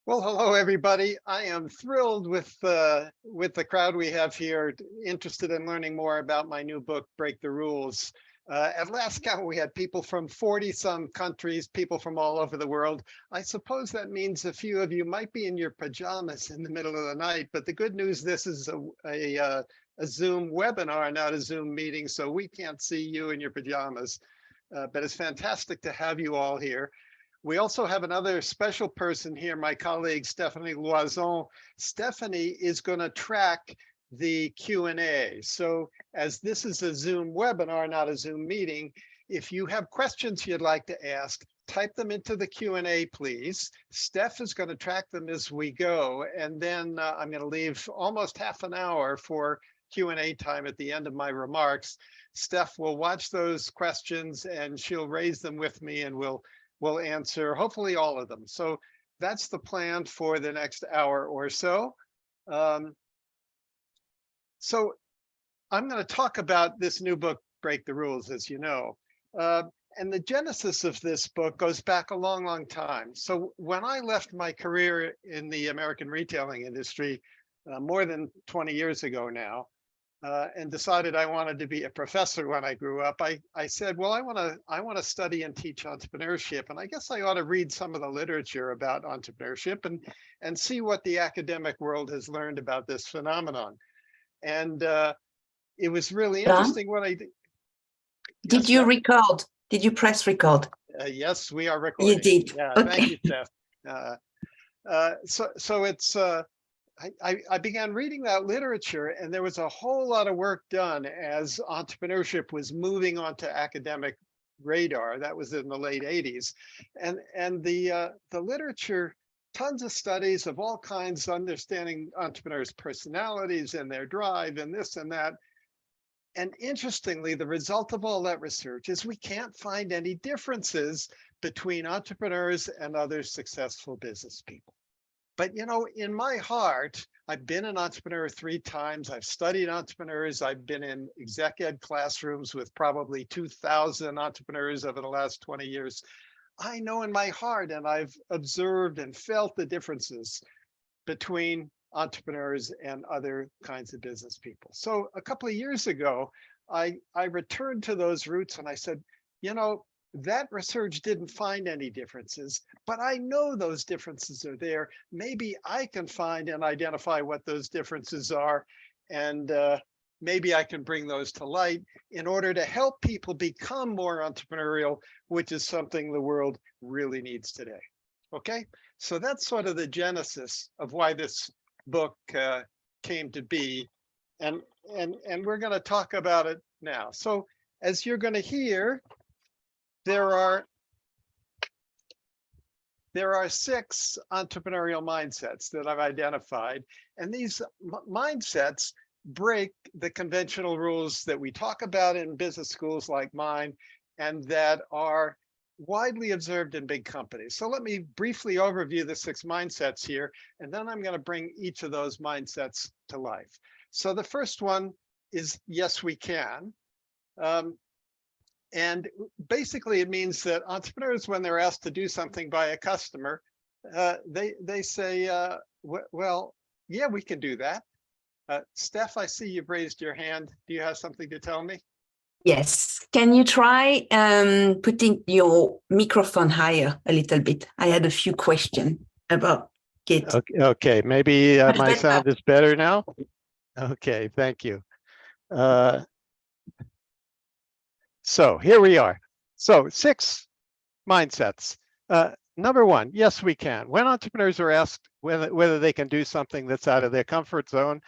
Well, hello, everybody. I am thrilled with the crowd we have here, interested in learning more about my new book, Break the Rules. At last count, we had people from 40-some countries, people from all over the world. I suppose that means a few of you might be in your pajamas in the middle of the night, but the good news, this is a Zoom webinar, not a Zoom meeting, so we can't see you in your pajamas. But it's fantastic to have you all here. We also have another special person here, my colleague, Stephanie Loison. Stephanie is going to track the Q&A. So as this is a Zoom webinar, not a Zoom meeting, if you have questions you'd like to ask, type them into the Q&A, please. Steph is going to track them as we go. And then I'm going to leave almost half an hour for Q&A time at the end of my remarks. Steph will watch those questions and she'll raise them with me and we'll answer hopefully all of them. So that's the plan for the next hour or so. So I'm going to talk about this new book, Break the Rules, as you know. And the genesis of this book goes back a long, long time. So when I left my career in the American retailing industry more than 20 years ago now, and decided I wanted to be a professor when I grew up, I said, well, I want to study and teach entrepreneurship, and I guess I ought to read some of the literature about entrepreneurship and see what the academic world has learned about this phenomenon. And it was really interesting when I did. Did you record? Did you press record? Yes, we are recording. You did. Yeah, okay. Thank you, Steph. So it's. I began reading that literature, and there was a whole lot of work done as entrepreneurship was moving onto academic radar. That was in the late 80s. And the literature, tons of studies of all kinds, understanding entrepreneurs' personalities and their drive and this and that. And interestingly, the result of all that research is we can't find any differences between entrepreneurs and other successful business people. But, you know, in my heart, I've been an entrepreneur 3 times. I've studied entrepreneurs. I've been in exec ed classrooms with probably 2,000 entrepreneurs over the last 20 years. I know in my heart, and I've observed and felt the differences between entrepreneurs and other kinds of business people. So a couple of years ago, I returned to those roots and I said, you know, that research didn't find any differences, but I know those differences are there. Maybe I can find and identify what those differences are, and maybe I can bring those to light in order to help people become more entrepreneurial, which is something the world really needs today. Okay, so that's sort of the genesis of why this book came to be, and we're going to talk about it now. So as you're going to hear, there are 6 entrepreneurial mindsets that I've identified, and these mindsets break the conventional rules that we talk about in business schools like mine and that are widely observed in big companies. So let me briefly overview the 6 mindsets here, and then I'm going to bring each of those mindsets to life. So the first one is yes, we can. And basically, it means that entrepreneurs, when they're asked to do something by a customer, they say, well, yeah, we can do that. Steph, I see you've raised your hand. Do you have something to tell me? Yes. Can you try putting your microphone higher a little bit? I had a few questions about it. Okay. Maybe my sound is better now. Okay, thank you. So here we are. So 6 mindsets. Number 1, yes, we can. When entrepreneurs are asked whether they can do something that's out of their comfort zone,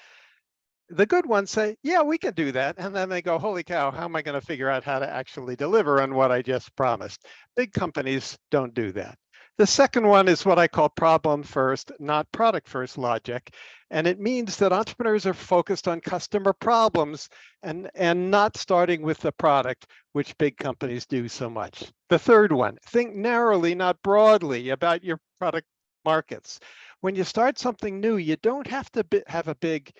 the good ones say, yeah, we can do that. And then they go, holy cow, how am I going to figure out how to actually deliver on what I just promised? Big companies don't do that. The second one is what I call problem first, not product first logic. And it means that entrepreneurs are focused on customer problems and not starting with the product, which big companies do so much. The third one, think narrowly, not broadly, about your product markets. When you start something new, you don't have to have a big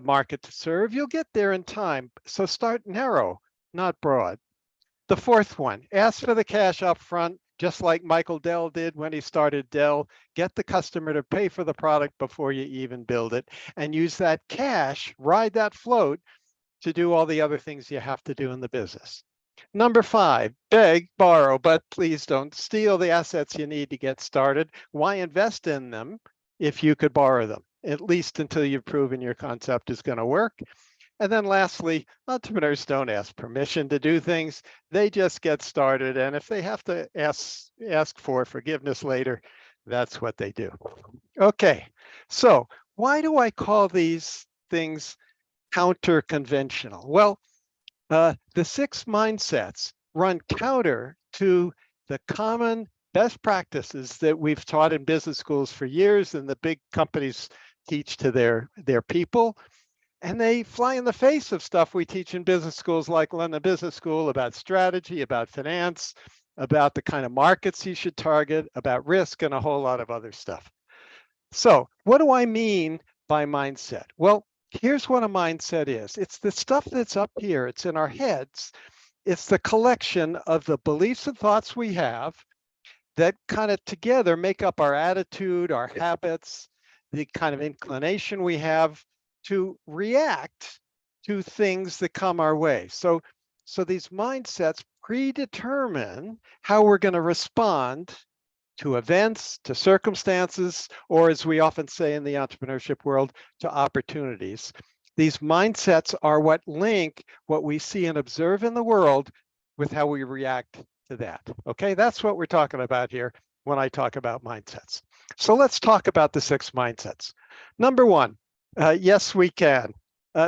market to serve. You'll get there in time. So start narrow, not broad. The fourth one, ask for the cash up front just like Michael Dell did when he started Dell. Get the customer to pay for the product before you even build it, and use that cash, ride that float, to do all the other things you have to do in the business. Number 5, beg, borrow, but please don't steal the assets you need to get started. Why invest in them if you could borrow them, at least until you've proven your concept is going to work? And then lastly, entrepreneurs don't ask permission to do things. They just get started. And if they have to ask for forgiveness later, that's what they do. Okay, so why do I call these things counter-conventional? Well, the 6 mindsets run counter to the common best practices that we've taught in business schools for years and the big companies teach to their people. And they fly in the face of stuff we teach in business schools like London Business School about strategy, about finance, about the kind of markets you should target, about risk, and a whole lot of other stuff. So what do I mean by mindset? Well, here's what a mindset is. It's the stuff that's up here. It's in our heads. It's the collection of the beliefs and thoughts we have that kind of together make up our attitude, our habits, the kind of inclination we have to react to things that come our way. So these mindsets predetermine how we're going to respond to events, to circumstances, or as we often say in the entrepreneurship world, to opportunities. These mindsets are what link what we see and observe in the world with how we react to that. Okay, that's what we're talking about here when I talk about mindsets. So let's talk about the 6 mindsets. Number 1, yes, we can.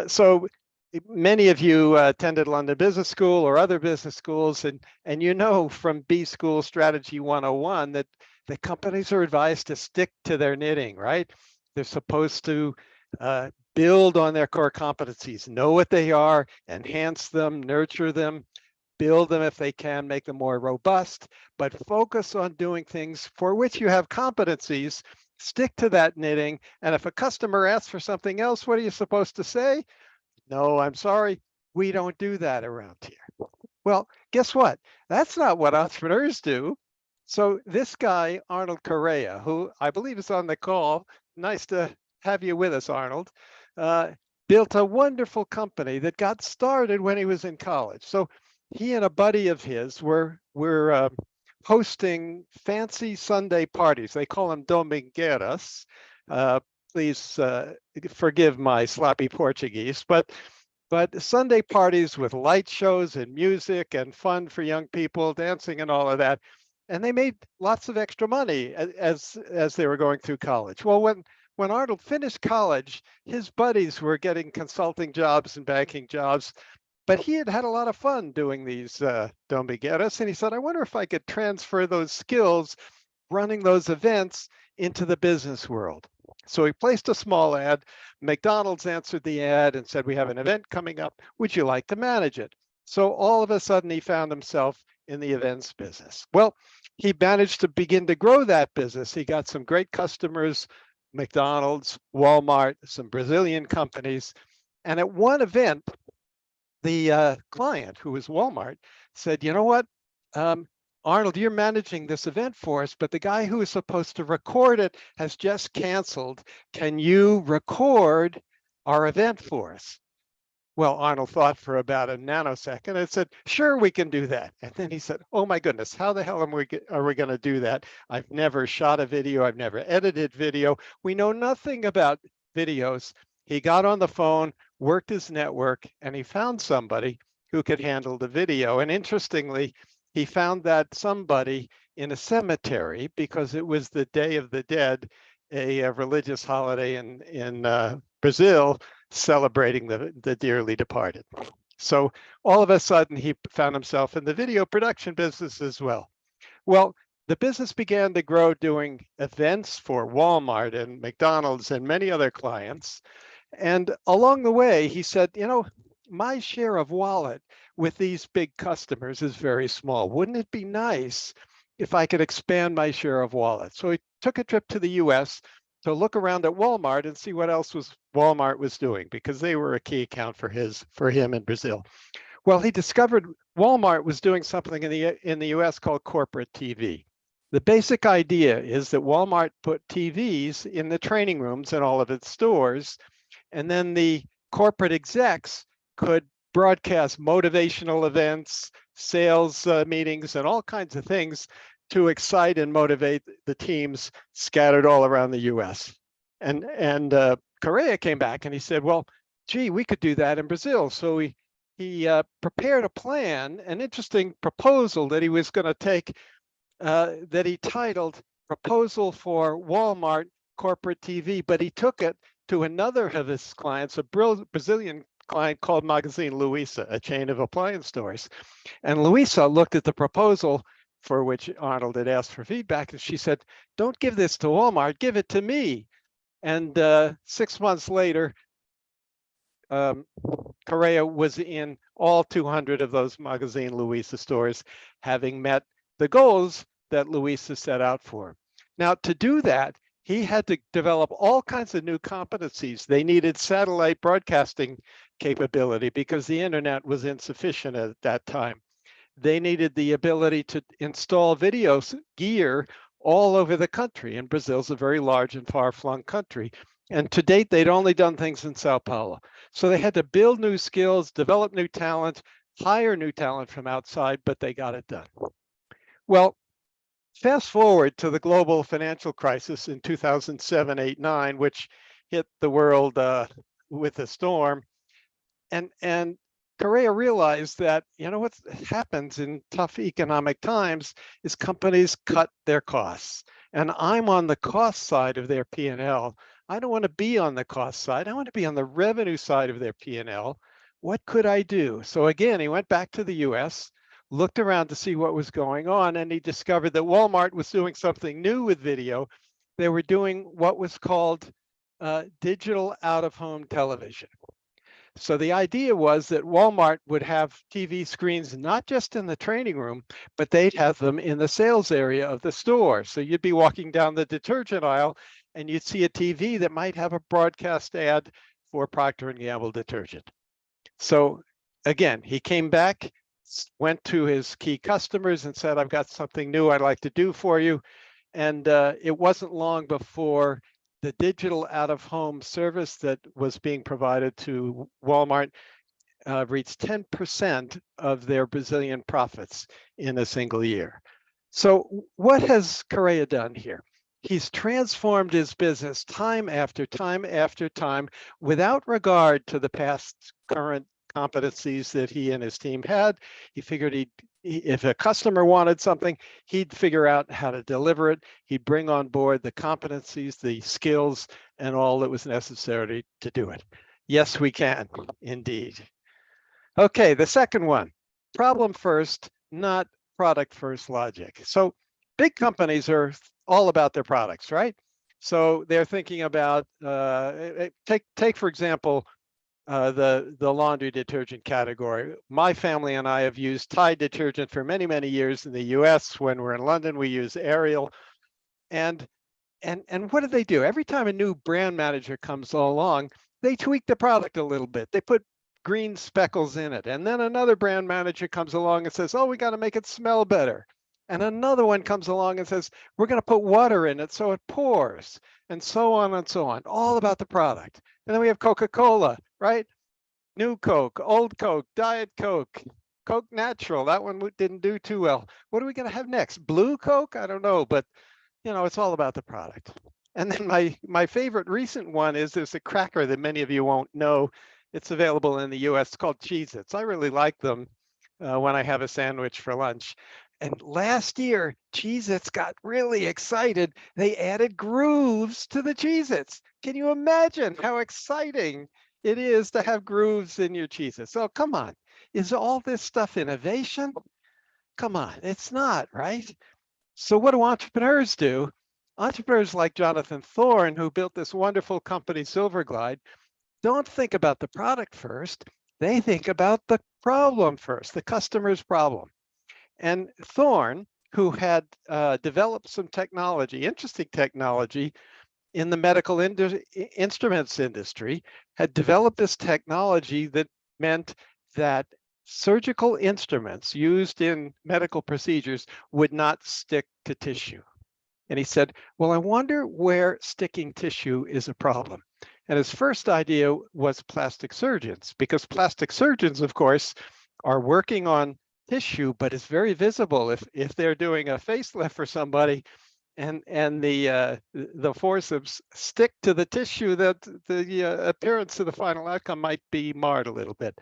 So many of you attended London Business School or other business schools, and you know from B School Strategy 101 that the companies are advised to stick to their knitting, right? They're supposed to build on their core competencies, know what they are, enhance them, nurture them, build them if they can, make them more robust, but focus on doing things for which you have competencies, stick to that knitting, and if a customer asks for something else, what are you supposed to say? No, I'm sorry, we don't do that around here. Well, guess what? That's not what entrepreneurs do. So this guy, Arnold Correa, who I believe is on the call, nice to have you with us, Arnold, built a wonderful company that got started when he was in college. So he and a buddy of his were hosting fancy Sunday parties. They call them domingueiras. Please forgive my sloppy Portuguese, but Sunday parties with light shows and music and fun for young people, dancing and all of that. And they made lots of extra money as they were going through college. Well, when Arnold finished college, his buddies were getting consulting jobs and banking jobs, but he had had a lot of fun doing these domingueiras, and he said, I wonder if I could transfer those skills running those events into the business world. So he placed a small ad. McDonald's answered the ad and said, we have an event coming up. Would you like to manage it? So all of a sudden he found himself in the events business. Well, he managed to begin to grow that business. He got some great customers, McDonald's, Walmart, some Brazilian companies. And at one event, the client, who was Walmart, said, you know what, Arnold, you're managing this event for us, but the guy who is supposed to record it has just canceled. Can you record our event for us? Well, Arnold thought for about a nanosecond and said, sure, we can do that. And then he said, oh my goodness, how the hell are we going to do that? I've never shot a video. I've never edited video. We know nothing about videos. He got on the phone, worked his network, and he found somebody who could handle the video. And interestingly, he found that somebody in a cemetery because it was the Day of the Dead, a religious holiday in Brazil, celebrating the dearly departed. So all of a sudden, he found himself in the video production business as well. Well, the business began to grow doing events for Walmart and McDonald's and many other clients. And along the way, he said, you know, my share of wallet with these big customers is very small. Wouldn't it be nice if I could expand my share of wallet? So he took a trip to the US to look around at Walmart and see what else Walmart was doing, because they were a key account for him in Brazil. Well, he discovered Walmart was doing something in the US called corporate TV. The basic idea is that Walmart put TVs in the training rooms in all of its stores, and then the corporate execs could broadcast motivational events, sales meetings, and all kinds of things to excite and motivate the teams scattered all around the US. And Correa came back and he said, well, gee, we could do that in Brazil. So he prepared a plan, an interesting proposal that he was going to take, that he titled Proposal for Walmart Corporate TV, but he took it to another of his clients, a Brazilian client called Magazine Luiza, a chain of appliance stores. And Luiza looked at the proposal for which Arnold had asked for feedback, and she said, don't give this to Walmart, give it to me. And 6 months later, Correa was in all 200 of those Magazine Luiza stores, having met the goals that Luiza set out for. Now, to do that, he had to develop all kinds of new competencies. They needed satellite broadcasting capability because the internet was insufficient at that time. They needed the ability to install video gear all over the country, and Brazil's a very large and far-flung country. And to date, they'd only done things in Sao Paulo. So they had to build new skills, develop new talent, hire new talent from outside, but they got it done. Well, fast forward to the global financial crisis in 2007, 8, 9, which hit the world with a storm. And Correa realized that, what happens in tough economic times is companies cut their costs. And I'm on the cost side of their P&L. I don't want to be on the cost side. I want to be on the revenue side of their P&L. What could I do? So again, he went back to the US, looked around to see what was going on, and he discovered that Walmart was doing something new with video. They were doing what was called digital out-of-home television. So the idea was that Walmart would have TV screens not just in the training room, but they'd have them in the sales area of the store. So you'd be walking down the detergent aisle and you'd see a TV that might have a broadcast ad for Procter & Gamble detergent. So again, he came back, went to his key customers and said, I've got something new I'd like to do for you. And it wasn't long before the digital out-of-home service that was being provided to Walmart reached 10% of their Brazilian profits in a single year. So what has Correa done here? He's transformed his business time after time after time without regard to the past current competencies that he and his team had. He figured if a customer wanted something, he'd figure out how to deliver it. He'd bring on board the competencies, the skills, and all that was necessary to do it. Yes, we can, indeed. Okay, the second one, problem first, not product first logic. So big companies are all about their products, right? So they're thinking about, take for example, the laundry detergent category. My family and I have used Tide detergent for many, many years in the US. When we're in London, we use Ariel. And what do they do? Every time a new brand manager comes along, they tweak the product a little bit. They put green speckles in it. And then another brand manager comes along and says, oh, we got to make it smell better. And another one comes along and says, we're going to put water in it so it pours, and so on and so on, all about the product. And then we have Coca-Cola, right? New Coke, old Coke, Diet Coke, Coke Natural. That one didn't do too well. What are we going to have next? Blue Coke? I don't know, but it's all about the product. And then my favorite recent one is there's a cracker that many of you won't know. It's available in the US. It's called Cheez-Its. I really like them when I have a sandwich for lunch. And last year, Cheez-Its got really excited. They added grooves to the Cheez-Its. Can you imagine how exciting it is to have grooves in your Cheez-Its? So come on, is all this stuff innovation? Come on, it's not, right? So what do entrepreneurs do? Entrepreneurs like Jonathan Thorne, who built this wonderful company, Silverglide, don't think about the product first. They think about the problem first, the customer's problem. And Thorne, who had developed some technology, interesting technology in the medical instruments industry, had developed this technology that meant that surgical instruments used in medical procedures would not stick to tissue. And he said, well, I wonder where sticking tissue is a problem. And his first idea was plastic surgeons, because plastic surgeons, of course, are working on tissue, but it's very visible if they're doing a facelift for somebody and the forceps stick to the tissue, that the appearance of the final outcome might be marred a little bit.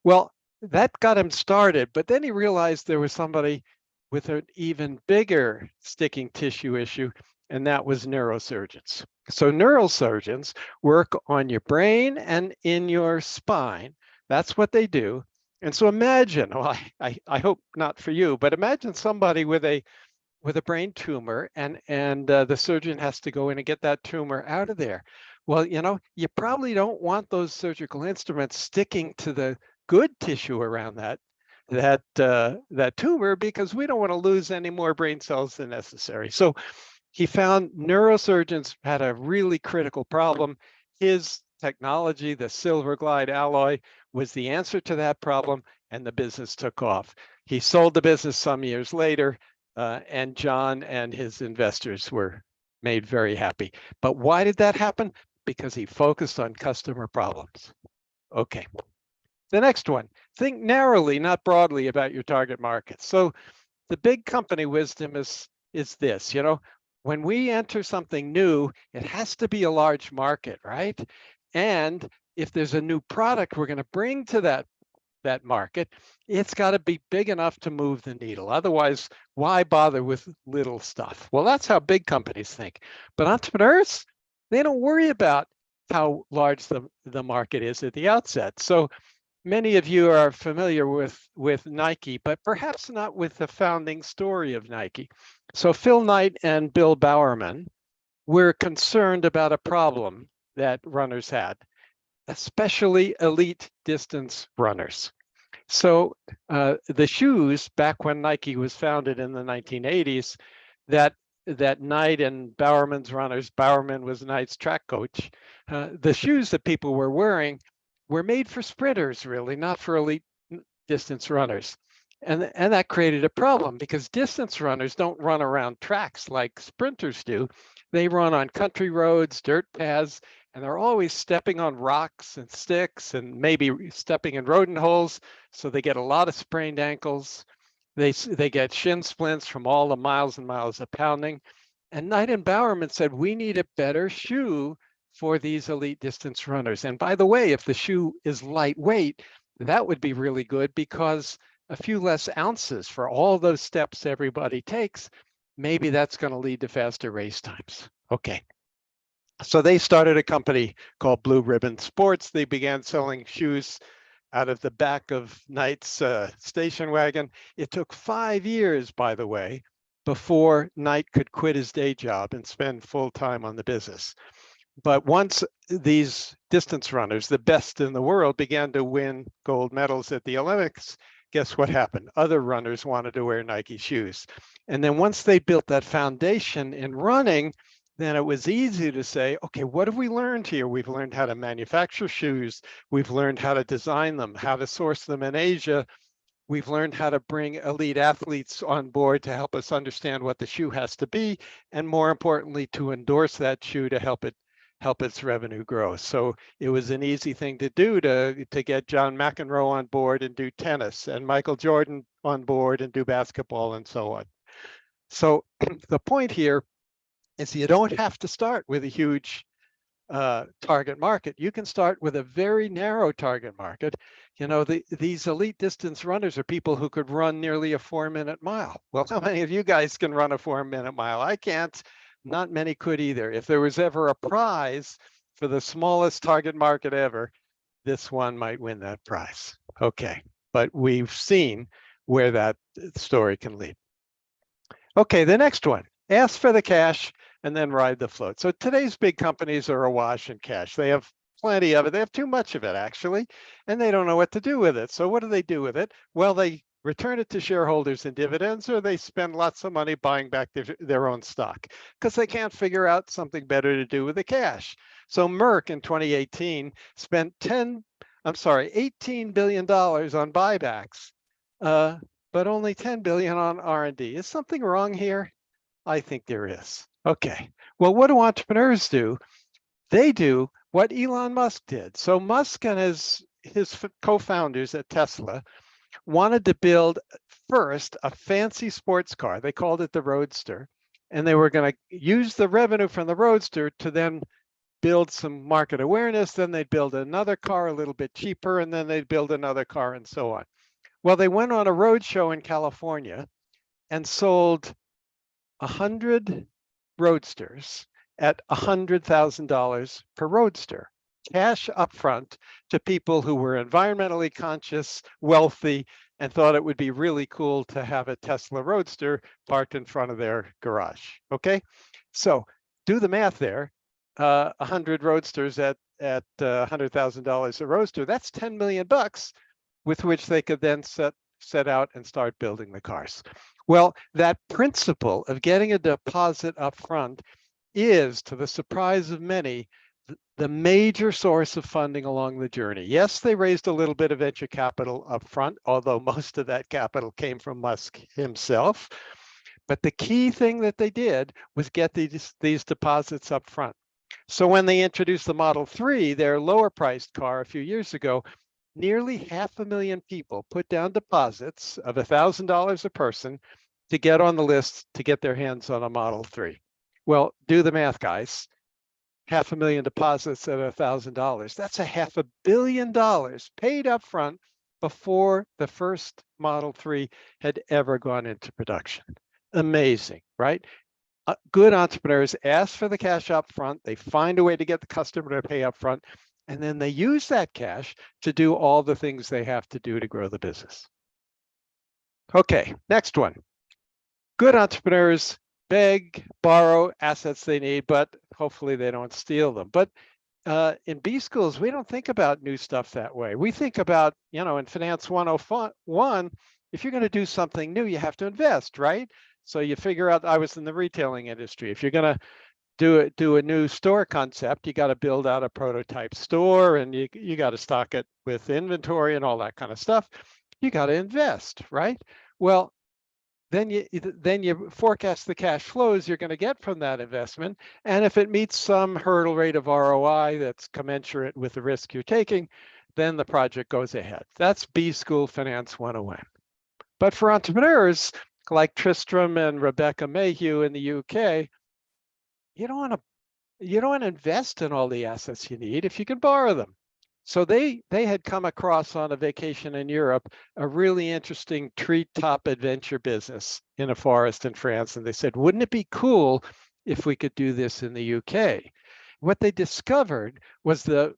Well, that got him started, but then he realized there was somebody with an even bigger sticking tissue issue, and that was neurosurgeons. So neurosurgeons work on your brain and in your spine. That's what they do. And so imagine, well, I hope not for you, but imagine somebody with a brain tumor, and the surgeon has to go in and get that tumor out of there. Well, you probably don't want those surgical instruments sticking to the good tissue around that tumor, because we don't want to lose any more brain cells than necessary. So he found neurosurgeons had a really critical problem. His technology, the silver glide alloy, was the answer to that problem, and the business took off. He sold the business some years later, and John and his investors were made very happy. But why did that happen? Because he focused on customer problems. Okay. The next one, think narrowly, not broadly, about your target market. So the big company wisdom is this, when we enter something new, it has to be a large market, right? And if there's a new product we're going to bring to that market, it's got to be big enough to move the needle. Otherwise, why bother with little stuff? Well, that's how big companies think. But entrepreneurs, they don't worry about how large the market is at the outset. So many of you are familiar with Nike, but perhaps not with the founding story of Nike. So Phil Knight and Bill Bowerman were concerned about a problem that runners had, especially elite distance runners. So the shoes, back when Nike was founded in the 1980s, that Knight and Bowerman's runners, Bowerman was Knight's track coach, the shoes that people were wearing were made for sprinters, really, not for elite distance runners. And that created a problem, because distance runners don't run around tracks like sprinters do. They run on country roads, dirt paths, and they're always stepping on rocks and sticks and maybe stepping in rodent holes. So they get a lot of sprained ankles. They get shin splints from all the miles and miles of pounding. And Knight and Bowerman said, we need a better shoe for these elite distance runners. And by the way, if the shoe is lightweight, that would be really good, because a few less ounces for all those steps everybody takes, maybe that's going to lead to faster race times. Okay. So they started a company called Blue Ribbon Sports. They began selling shoes out of the back of Knight's station wagon. It took 5 years, by the way, before Knight could quit his day job and spend full time on the business. But once these distance runners, the best in the world, began to win gold medals at the Olympics, guess what happened? Other runners wanted to wear Nike shoes. And then once they built that foundation in running, then it was easy to say, okay, what have we learned here? We've learned how to manufacture shoes. We've learned how to design them, how to source them in Asia. We've learned how to bring elite athletes on board to help us understand what the shoe has to be, and more importantly, to endorse that shoe to help its revenue grow. So it was an easy thing to do to get John McEnroe on board and do tennis, and Michael Jordan on board and do basketball, and so on. So the point here is you don't have to start with a huge target market. You can start with a very narrow target market. These elite distance runners are people who could run nearly a 4-minute mile. Well, how many of you guys can run a 4-minute mile? I can't. Not many could either. If there was ever a prize for the smallest target market ever, this one might win that prize. Okay, but we've seen where that story can lead. Okay, the next one, ask for the cash and then ride the float. So today's big companies are awash in cash. They have plenty of it. They have too much of it, actually, and they don't know what to do with it. So what do with it? Well, they return it to shareholders in dividends, or they spend lots of money buying back their own stock, because they can't figure out something better to do with the cash. So Merck in 2018 spent $10 I'm sorry, $18 billion on buybacks, but only 10 billion on R&D. Is something wrong here? I think there is. Okay. Well, what do entrepreneurs do? They do what Elon Musk did. So Musk and his co-founders at Tesla wanted to build first a fancy sports car. They called it the Roadster. And they were going to use the revenue from the Roadster to then build some market awareness. Then they'd build another car a little bit cheaper, and then they'd build another car and so on. Well, they went on a road show in California and sold 100 Roadsters at $100,000 per Roadster, cash upfront to people who were environmentally conscious, wealthy, and thought it would be really cool to have a Tesla Roadster parked in front of their garage. Okay, so do the math there. 100 Roadsters at $100,000 a Roadster. That's 10 million bucks, with which they could then set out and start building the cars. Well, that principle of getting a deposit up front is, to the surprise of many, the major source of funding along the journey. Yes, they raised a little bit of venture capital up front, although most of that capital came from Musk himself. But the key thing that they did was get these deposits up front. So when they introduced the Model 3, their lower priced car a few years ago, nearly 500,000 people put down deposits of $1,000 a person to get on the list to get their hands on a Model 3. Well, do the math, guys. 500,000 deposits at $1,000. That's $500 million paid up front before the first Model 3 had ever gone into production. Amazing, right? Good entrepreneurs ask for the cash up front. They find a way to get the customer to pay up front, and then they use that cash to do all the things they have to do to grow the business. Okay, next one. Good entrepreneurs beg, borrow assets they need, but hopefully they don't steal them. But in B schools, we don't think about new stuff that way. We think about, in Finance 101, if you're going to do something new, you have to invest, right? So you figure out, I was in the retailing industry. If you're going to do a new store concept, you got to build out a prototype store, and you got to stock it with inventory and all that kind of stuff. You got to invest, right? Well, then you forecast the cash flows you're going to get from that investment. And if it meets some hurdle rate of ROI that's commensurate with the risk you're taking, then the project goes ahead. That's B School Finance 101. But for entrepreneurs like Tristram and Rebecca Mayhew in the UK, you don't want to invest in all the assets you need if you can borrow them. So they had come across on a vacation in Europe a really interesting treetop adventure business in a forest in France. And they said, wouldn't it be cool if we could do this in the UK? What they discovered was the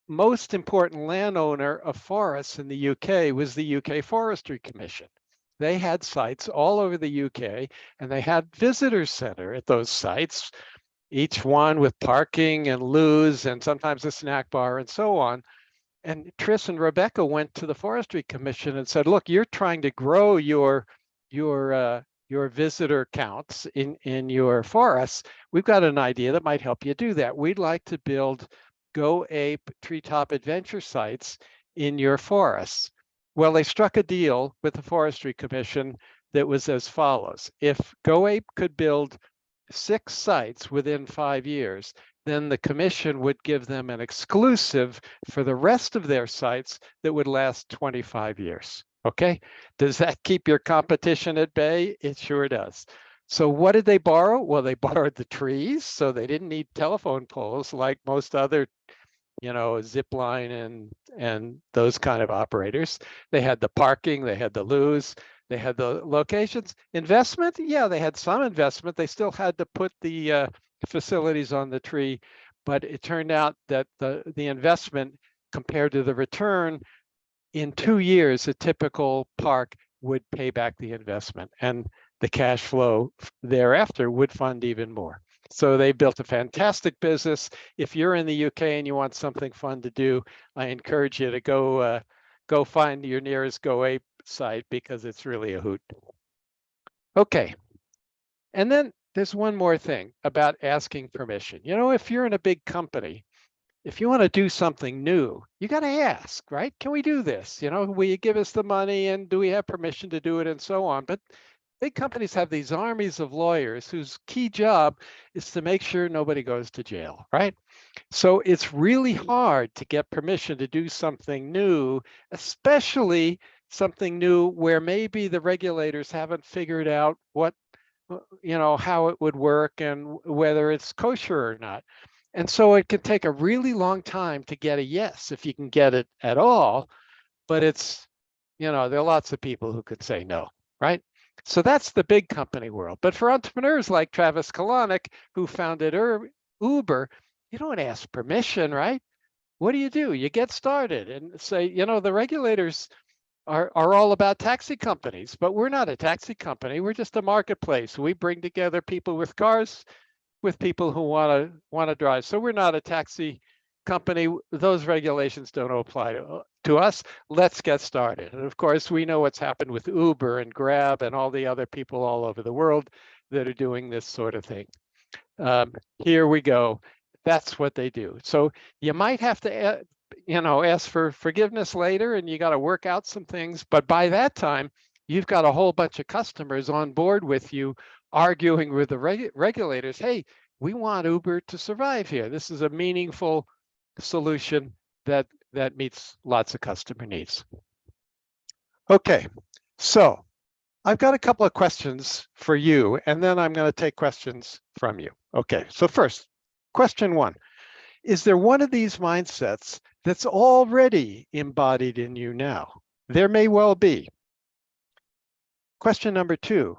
most important landowner of forests in the UK was the UK Forestry Commission. They had sites all over the UK, and they had visitor center at those sites, each one with parking and loos and sometimes a snack bar and so on. And Tris and Rebecca went to the Forestry Commission and said, look, you're trying to grow your visitor counts in your forests. We've got an idea that might help you do that. We'd like to build Go Ape treetop adventure sites in your forests. Well, they struck a deal with the Forestry Commission that was as follows. If Go Ape could build 6 sites within 5 years, then the commission would give them an exclusive for the rest of their sites that would last 25 years. Okay, does that keep your competition at bay? It sure does. So what did they borrow? Well, they borrowed the trees, so they didn't need telephone poles like most other, zip line and those kind of operators. They had the parking, they had the loos, they had the locations. Investment, yeah, they had some investment. They still had to put the facilities on the tree, but it turned out that the investment compared to the return, in 2 years, a typical park would pay back the investment, and the cash flow thereafter would fund even more. So they built a fantastic business. If you're in the UK and you want something fun to do, I encourage you to go find your nearest Go Ape site, because it's really a hoot. Okay, and then there's one more thing about asking permission. If you're in a big company, if you want to do something new, you got to ask, right? Can we do this? Will you give us the money, and do we have permission to do it, and so on? But big companies have these armies of lawyers whose key job is to make sure nobody goes to jail, right? So it's really hard to get permission to do something new, especially something new where maybe the regulators haven't figured out how it would work and whether it's kosher or not. And so it can take a really long time to get a yes, if you can get it at all. But there are lots of people who could say no, right? So that's the big company world. But for entrepreneurs like Travis Kalanick, who founded Uber, you don't ask permission, right? What do? You get started and say, the regulators are all about taxi companies, but we're not a taxi company. We're just a marketplace. We bring together people with cars with people who want to drive. So we're not a taxi company. Those regulations don't apply to us. Let's get started. And of course, we know what's happened with Uber and Grab and all the other people all over the world that are doing this sort of thing. Here we go. That's what they do. So you might have to, ask for forgiveness later, and you got to work out some things. But by that time, you've got a whole bunch of customers on board with you, arguing with the regulators. Hey, we want Uber to survive here. This is a meaningful solution that meets lots of customer needs. Okay, so I've got a couple of questions for you, and then I'm going to take questions from you. Okay, so first, question one. Is there one of these mindsets that's already embodied in you now? There may well be. Question number two.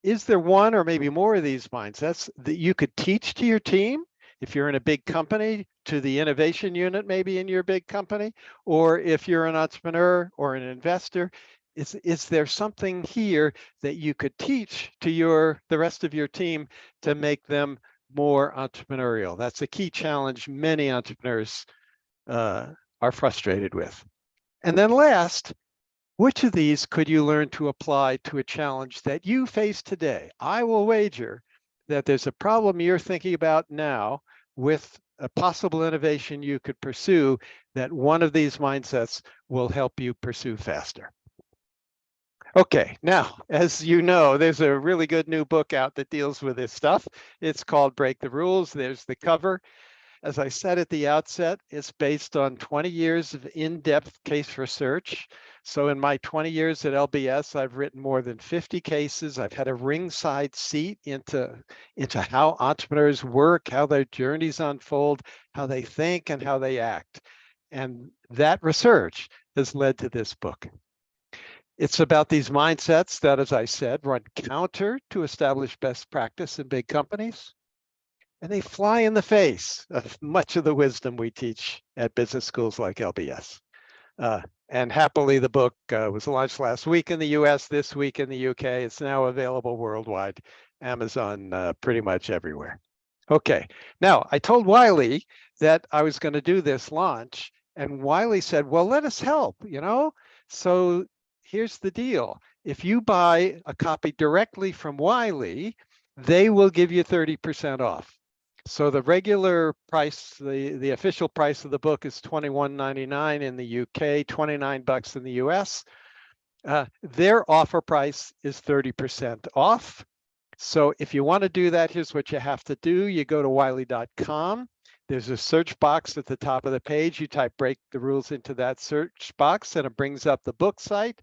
Is there one or maybe more of these mindsets that you could teach to your team if you're in a big company, to the innovation unit maybe in your big company, or if you're an entrepreneur or an investor? Is there something here that you could teach to the rest of your team to make them more entrepreneurial? That's a key challenge many entrepreneurs are frustrated with. And then last, which of these could you learn to apply to a challenge that you face today? I will wager that there's a problem you're thinking about now with a possible innovation you could pursue, that one of these mindsets will help you pursue faster. Okay, now, as you know, there's a really good new book out that deals with this stuff. It's called Break the Rules. There's the cover. As I said at the outset, it's based on 20 years of in-depth case research. So in my 20 years at LBS, I've written more than 50 cases. I've had a ringside seat into how entrepreneurs work, how their journeys unfold, how they think, and how they act. And that research has led to this book. It's about these mindsets that, as I said, run counter to established best practice in big companies. And they fly in the face of much of the wisdom we teach at business schools like LBS. And happily, the book was launched last week in the US, this week in the UK. It's now available worldwide, Amazon, pretty much everywhere. Okay, now I told Wiley that I was going to do this launch, and Wiley said, well, let us help, So here's the deal. If you buy a copy directly from Wiley, they will give you 30% off. So the regular price, the official price of the book is $21.99 in the UK, $29 in the US. Their offer price is 30% off. So if you want to do that, here's what you have to do. You go to wiley.com. There's a search box at the top of the page. You type Break the Rules into that search box, and it brings up the book site.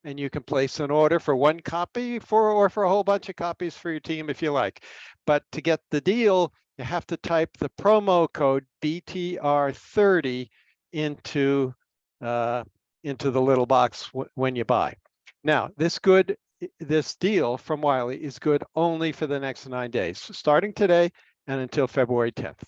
And you can place an order for one copy or for a whole bunch of copies for your team if you like. But to get the deal, you have to type the promo code BTR30 into the little box when you buy. Now, this deal from Wiley is good only for the next 9 days, starting today and until February 10th.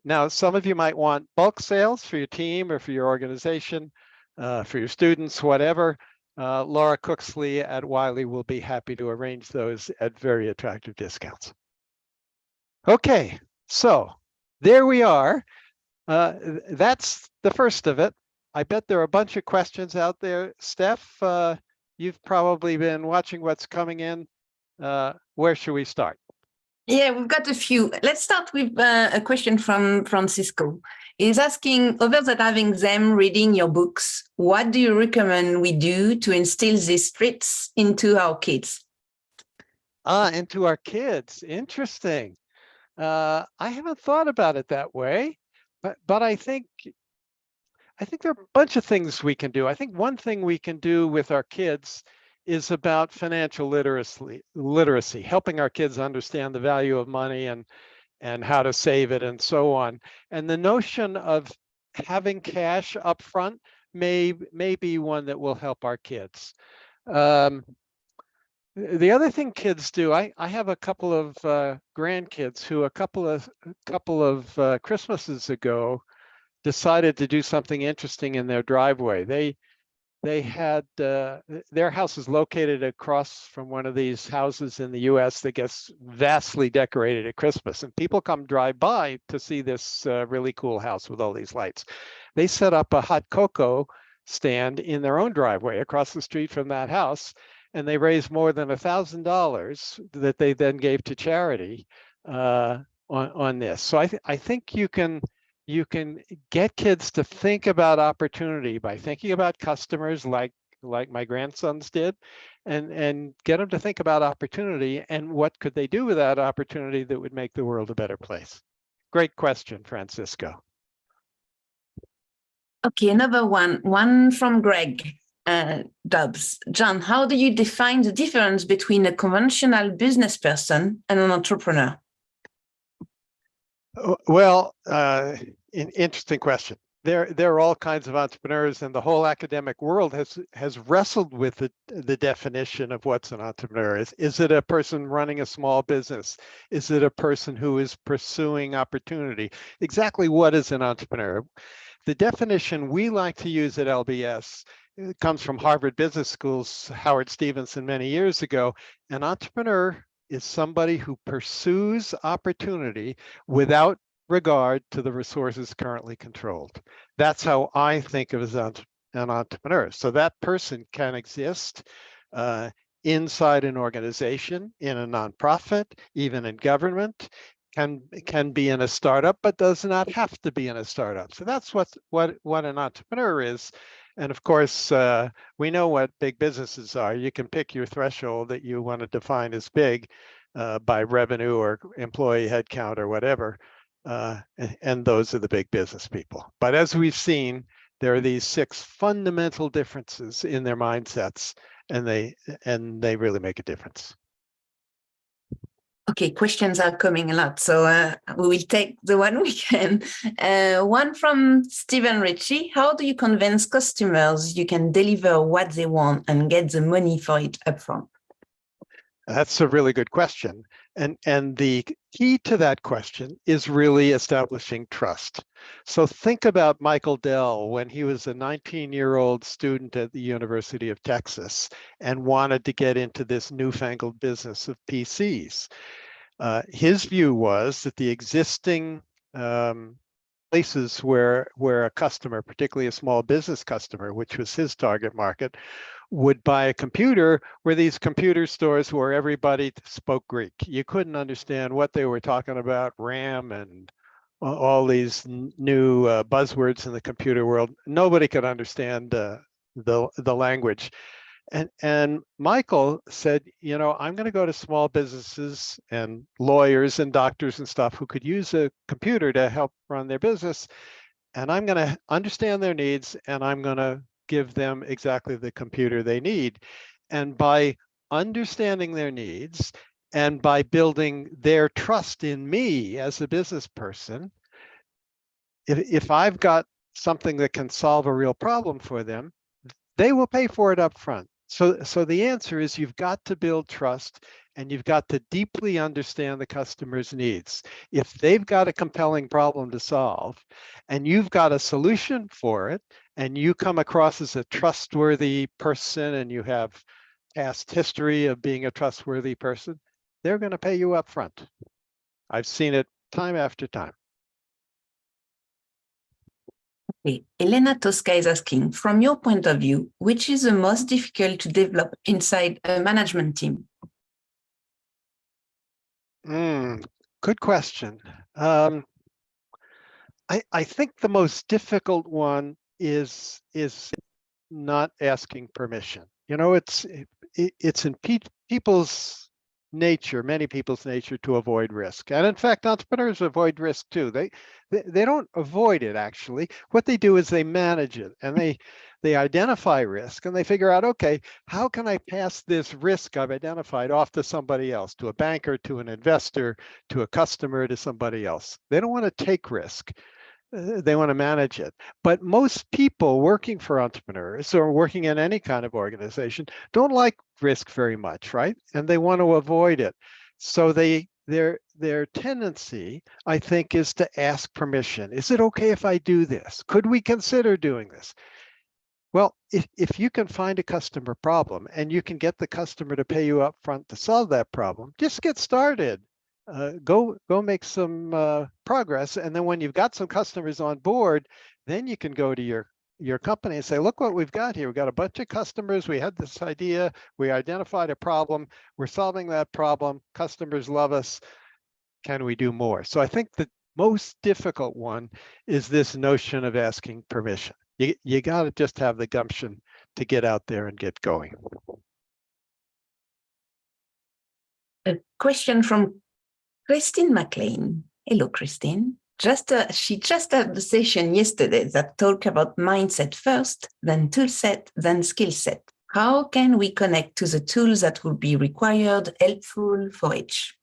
Now, some of you might want bulk sales for your team or for your organization, for your students, whatever. Laura Cooksley at Wiley will be happy to arrange those at very attractive discounts. Okay, so there we are. That's the first of it. I bet there are a bunch of questions out there. Steph, you've probably been watching what's coming in. Where should we start? Yeah, we've got a few. Let's start with a question from Francisco. He's asking, other than having them reading your books, what do you recommend we do to instill these traits into our kids? Into our kids. Interesting. I haven't thought about it that way, but I think there are a bunch of things we can do. I think one thing we can do with our kids is about financial literacy, helping our kids understand the value of money and how to save it and so on. And the notion of having cash up front may be one that will help our kids. The other thing kids do, I have a couple of grandkids who a couple of Christmases ago decided to do something interesting in their driveway. They had their house is located across from one of these houses in the US that gets vastly decorated at Christmas, and people come drive by to see this really cool house with all these lights. They set up a hot cocoa stand in their own driveway across the street from that house, and they raised more than $1,000 that they then gave to charity on this. So I think you can get kids to think about opportunity by thinking about customers like my grandsons did, and get them to think about opportunity and what could they do with that opportunity that would make the world a better place. Great question, Francisco. Okay, another one from Greg Dubs. John, how do you define the difference between a conventional business person and an entrepreneur? Well, interesting question. There are all kinds of entrepreneurs, and the whole academic world has wrestled with the definition of what's an entrepreneur. Is it a person running a small business? Is it a person who is pursuing opportunity? Exactly what is an entrepreneur? The definition we like to use at LBS comes from Harvard Business School's Howard Stevenson many years ago. An entrepreneur is somebody who pursues opportunity without regard to the resources currently controlled. That's how I think of as an entrepreneur. So that person can exist inside an organization, in a nonprofit, even in government, can be in a startup, but does not have to be in a startup. So that's what an entrepreneur is. And of course, we know what big businesses are. You can pick your threshold that you want to define as big by revenue or employee headcount or whatever. And those are the big business people. But as we've seen, there are these 6 fundamental differences in their mindsets, and they really make a difference. Okay, questions are coming a lot, so we will take the one we can. One from Stephen Ritchie. How do you convince customers you can deliver what they want and get the money for it upfront? That's a really good question. And the key to that question is really establishing trust. So think about Michael Dell when he was a 19-year-old student at the University of Texas and wanted to get into this newfangled business of PCs. His view was that the existing places where a customer, particularly a small business customer, which was his target market, would buy a computer, were these computer stores where everybody spoke Greek. You couldn't understand what they were talking about, RAM and all these new buzzwords in the computer world. Nobody could understand the language. And Michael said, you know, I'm going to go to small businesses and lawyers and doctors and stuff who could use a computer to help run their business. And I'm going to understand their needs, and I'm going to give them exactly the computer they need. And by understanding their needs and by building their trust in me as a business person, if I've got something that can solve a real problem for them, they will pay for it up front. So the answer is you've got to build trust, and you've got to deeply understand the customer's needs. If they've got a compelling problem to solve and you've got a solution for it, and you come across as a trustworthy person and you have past history of being a trustworthy person, they're going to pay you up front. I've seen it time after time. Okay. Elena Tosca is asking, from your point of view, which is the most difficult to develop inside a management team? Good question. I think the most difficult one is not asking permission. You know, it's in people's nature, many people's nature, to avoid risk. And in fact, entrepreneurs avoid risk too. They don't avoid it actually. What they do is they manage it, and they identify risk, and they figure out, okay, how can I pass this risk I've identified off to somebody else, to a banker, to an investor, to a customer, to somebody else. They don't want to take risk. They want to manage it. But most people working for entrepreneurs or working in any kind of organization don't like risk very much, right? And they want to avoid it. So their tendency, I think, is to ask permission. Is it okay if I do this? Could we consider doing this? Well, if you can find a customer problem and you can get the customer to pay you up front to solve that problem, just get started. Go make some progress, and then when you've got some customers on board, then you can go to your company and say, look what we've got here. We've got a bunch of customers. We had this idea. We identified a problem. We're solving that problem. Customers love us. Can we do more? So I think the most difficult one is this notion of asking permission. You got to just have the gumption to get out there and get going. A question from Christine McLean. Hello, Christine. She just had the session yesterday that talked about mindset first, then tool set, then skill set. How can we connect to the tools that will be required, helpful for each?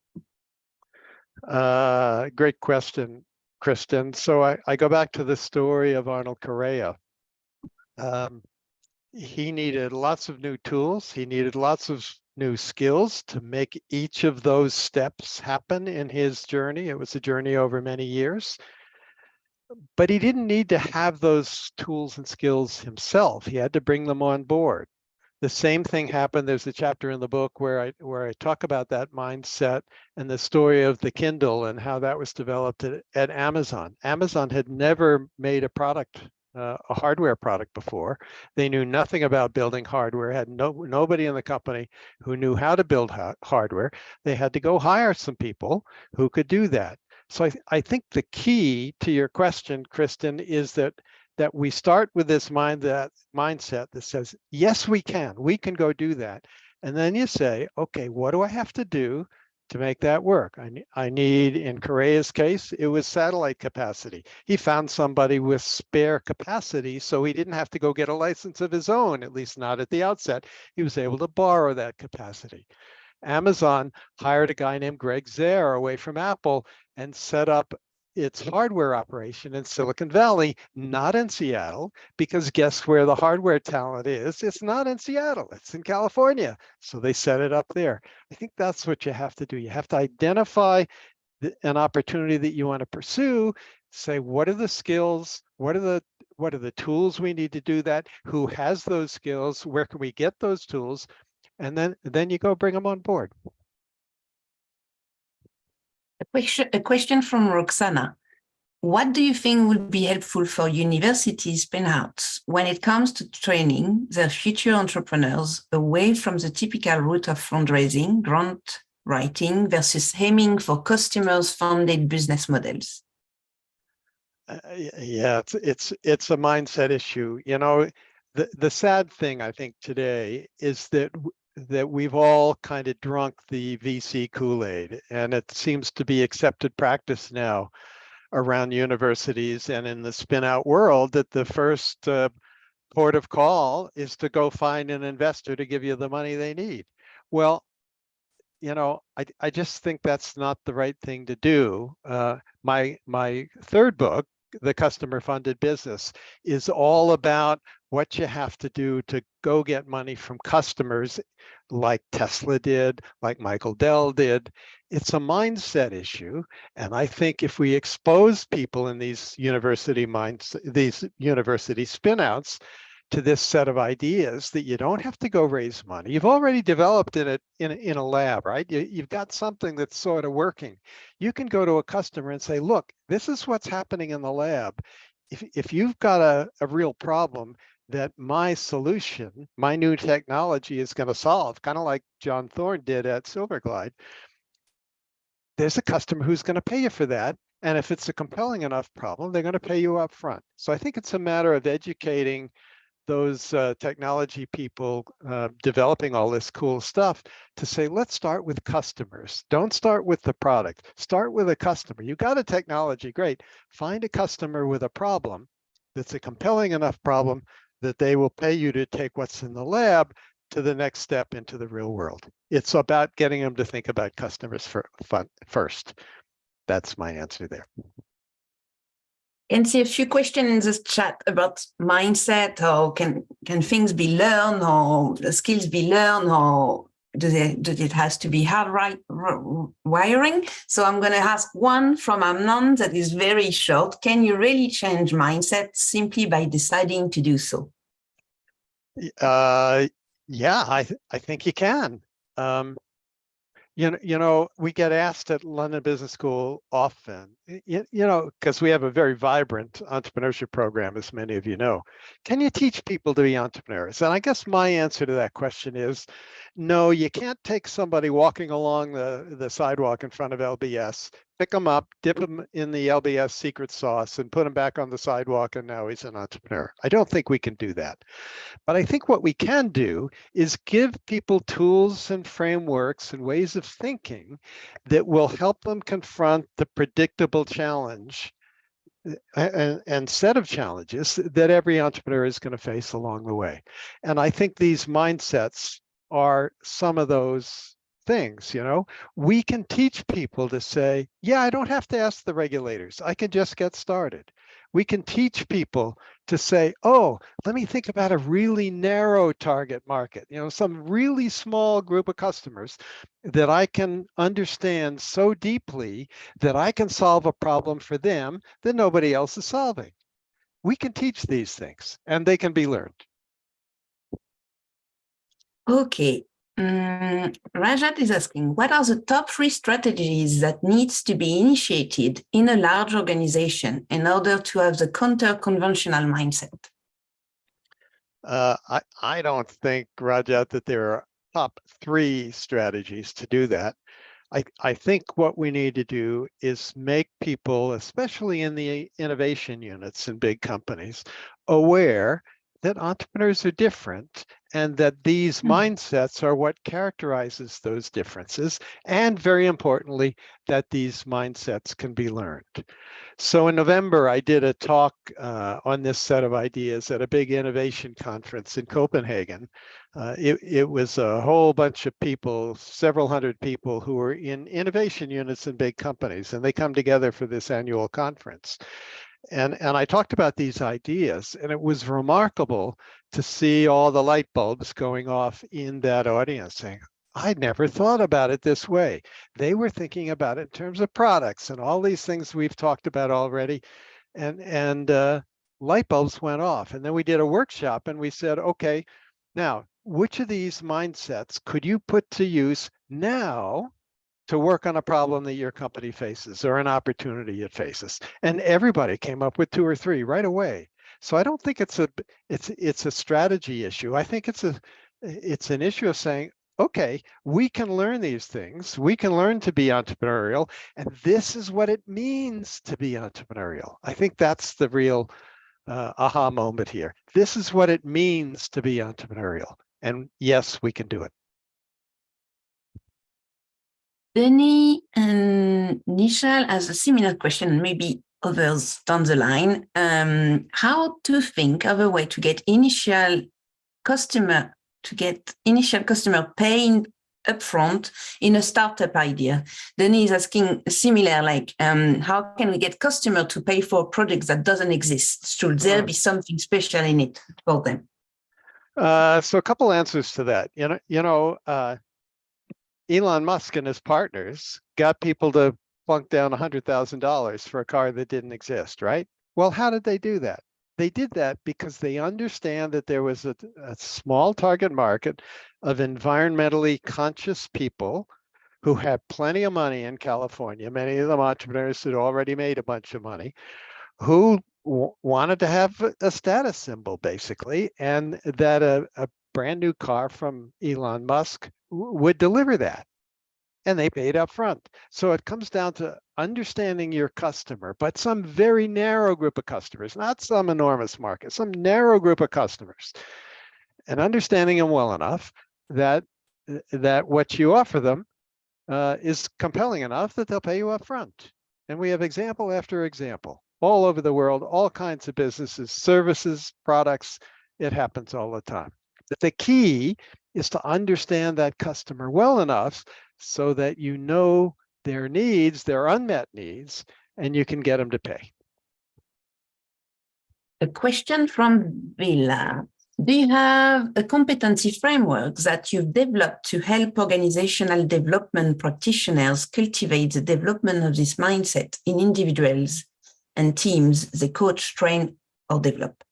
Great question, Kristen. So I go back to the story of Arnold Correa. He needed lots of new tools. He needed lots of new skills to make each of those steps happen in his journey. It was a journey over many years. But he didn't need to have those tools and skills himself. He had to bring them on board. The same thing happened. There's a chapter in the book where I talk about that mindset and the story of the Kindle and how that was developed at Amazon. Amazon had never made a product, a hardware product before. They knew nothing about building hardware, had nobody in the company who knew how to build hardware. They had to go hire some people who could do that. So I think the key to your question, Kristen, is that we start with this mindset that says, yes, we can go do that. And then you say, okay, what do I have to do to make that work? I need, in Correa's case, it was satellite capacity. He found somebody with spare capacity, so he didn't have to go get a license of his own, at least not at the outset. He was able to borrow that capacity. Amazon hired a guy named Greg Zare away from Apple and set up its hardware operation in Silicon Valley, not in Seattle, because guess where the hardware talent is? It's not in Seattle, it's in California. So they set it up there. I think that's what you have to do. You have to identify an opportunity that you want to pursue, say, what are the skills? What are the tools we need to do that? Who has those skills? Where can we get those tools? And then you go bring them on board. A question from Roxana. What do you think would be helpful for universities spin-outs when it comes to training their future entrepreneurs away from the typical route of fundraising, grant writing versus aiming for customers-funded business models? Yeah, it's a mindset issue. You know, the sad thing I think today is that we've all kind of drunk the VC Kool-Aid, and it seems to be accepted practice now around universities and in the spin-out world that the first port of call is to go find an investor to give you the money they need. Well, you know, I just think that's not the right thing to do. My third book, The Customer Funded Business, is all about what you have to do to go get money from customers like Tesla did, like Michael Dell did. It's a mindset issue. And I think if we expose people in these university spin-outs to this set of ideas, that you don't have to go raise money. You've already developed it in a lab, right? You've got something that's sort of working. You can go to a customer and say, look, this is what's happening in the lab. If you've got a real problem that my solution, my new technology is going to solve, kind of like John Thorne did at Silverglide, there's a customer who's going to pay you for that. And if it's a compelling enough problem, they're going to pay you up front. So I think it's a matter of educating those technology people developing all this cool stuff to say, let's start with customers. Don't start with the product. Start with a customer. You got a technology, great. Find a customer with a problem that's a compelling enough problem that they will pay you to take what's in the lab to the next step into the real world. It's about getting them to think about customers first. That's my answer there. Can see a few questions in this chat about mindset, or can things be learned, or the skills be learned, or does it has to be hard wiring? So I'm going to ask one from Amnon that is very short. Can you really change mindset simply by deciding to do so? Yeah, I think you can. You know, we get asked at London Business School often, you know, because we have a very vibrant entrepreneurship program, as many of you know. Can you teach people to be entrepreneurs? And I guess my answer to that question is, no, you can't take somebody walking along the sidewalk in front of LBS, pick them up, dip them in the LBS secret sauce, and put them back on the sidewalk, and now he's an entrepreneur. I don't think we can do that. But I think what we can do is give people tools and frameworks and ways of thinking that will help them confront the predictable challenge and set of challenges that every entrepreneur is going to face along the way. And I think these mindsets are some of those things. You know, we can teach people to say, yeah, I don't have to ask the regulators. I can just get started. We can teach people to say, oh, let me think about a really narrow target market, you know, some really small group of customers that I can understand so deeply that I can solve a problem for them that nobody else is solving. We can teach these things and they can be learned. Okay. Rajat is asking, what are the top 3 strategies that needs to be initiated in a large organization in order to have the counter-conventional mindset? I don't think, Rajat, that there are top 3 strategies to do that. I think what we need to do is make people, especially in the innovation units in big companies, aware that entrepreneurs are different and that these mindsets are what characterizes those differences. And very importantly, that these mindsets can be learned. So in November, I did a talk on this set of ideas at a big innovation conference in Copenhagen. It was a whole bunch of people, several hundred people who were in innovation units in big companies, and they come together for this annual conference. And I talked about these ideas, and it was remarkable to see all the light bulbs going off in that audience saying, I never thought about it this way. They were thinking about it in terms of products and all these things we've talked about already. And light bulbs went off. And then we did a workshop and we said, okay, now, which of these mindsets could you put to use now to work on a problem that your company faces or an opportunity it faces? And everybody came up with 2 or 3 right away. So I don't think it's a strategy issue. I think it's an issue of saying, okay, we can learn these things. We can learn to be entrepreneurial, and this is what it means to be entrepreneurial. I think that's the real aha moment here. This is what it means to be entrepreneurial. And yes, we can do it. Denis and Nishal has a similar question, maybe others down the line. How to think of a way to get initial customer paying upfront in a startup idea? Denis is asking similar, like, how can we get customer to pay for products that doesn't exist? Should there be something special in it for them? So a couple answers to that. Elon Musk and his partners got people to plunk down $100,000 for a car that didn't exist, right? Well, how did they do that? They did that because they understand that there was a small target market of environmentally conscious people who had plenty of money in California, many of them entrepreneurs who'd already made a bunch of money, who wanted to have a status symbol, basically, and that a brand new car from Elon Musk would deliver that. and they paid up front. So it comes down to understanding your customer, but some very narrow group of customers, not some enormous market, some narrow group of customers, and understanding them well enough that what you offer them is compelling enough that they'll pay you up front. And we have example after example all over the world, all kinds of businesses, services, products. It happens all the time. But the key is to understand that customer well enough so that you know their needs, their unmet needs, and you can get them to pay. A question from Villa. Do you have a competency framework that you've developed to help organizational development practitioners cultivate the development of this mindset in individuals and teams they coach, train, or develop?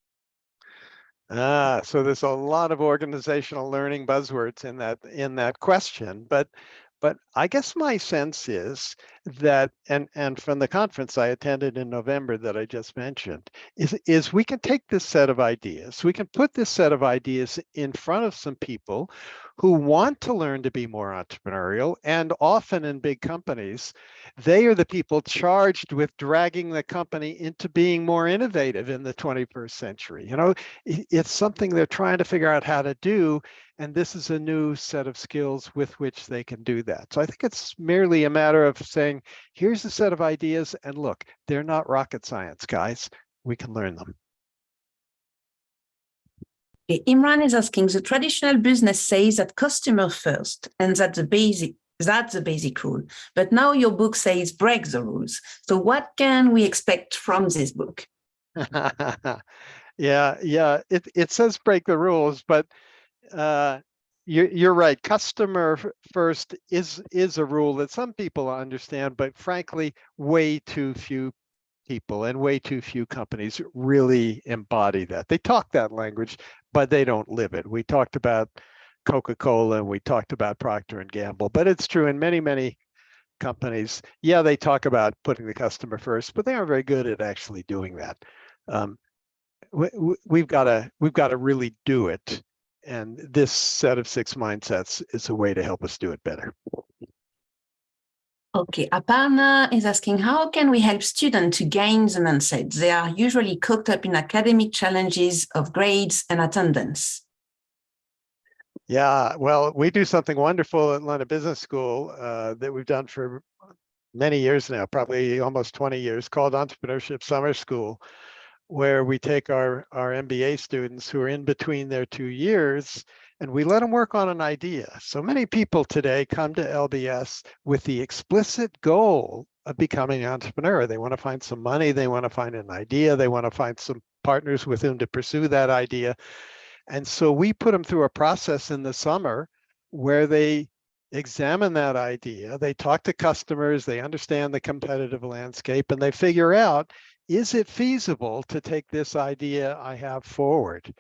So there's a lot of organizational learning buzzwords in that question, but I guess my sense is that, and from the conference I attended in November that I just mentioned, is we can take this set of ideas, we can put this set of ideas in front of some people who want to learn to be more entrepreneurial, and often in big companies, they are the people charged with dragging the company into being more innovative in the 21st century. You know, it's something they're trying to figure out how to do, and this is a new set of skills with which they can do that. So I think it's merely a matter of saying, here's a set of ideas, and look, they're not rocket science, guys. We can learn them. Okay, Imran is asking, the traditional business says that customer first, and that's the basic rule. But now your book says break the rules. So what can we expect from this book? Yeah, it says break the rules, but you're right. Customer first is a rule that some people understand, but frankly, way too few people and way too few companies really embody that. They talk that language, but they don't live it. We talked about Coca-Cola and we talked about Procter & Gamble, but it's true in many, many companies. Yeah, they talk about putting the customer first, but they aren't very good at actually doing that. We've got to really do it. And this set of 6 mindsets is a way to help us do it better. Okay, Aparna is asking, how can we help students to gain the mindset? They are usually caught up in academic challenges of grades and attendance. Yeah, well, we do something wonderful at London Business School that we've done for many years now, probably almost 20 years, called Entrepreneurship Summer School, where we take our MBA students who are in between their 2 years and we let them work on an idea. So many people today come to LBS with the explicit goal of becoming an entrepreneur. They want to find some money, they want to find an idea, they want to find some partners with whom to pursue that idea. And so we put them through a process in the summer where they examine that idea, they talk to customers, they understand the competitive landscape, and they figure out, is it feasible to take this idea I have forward?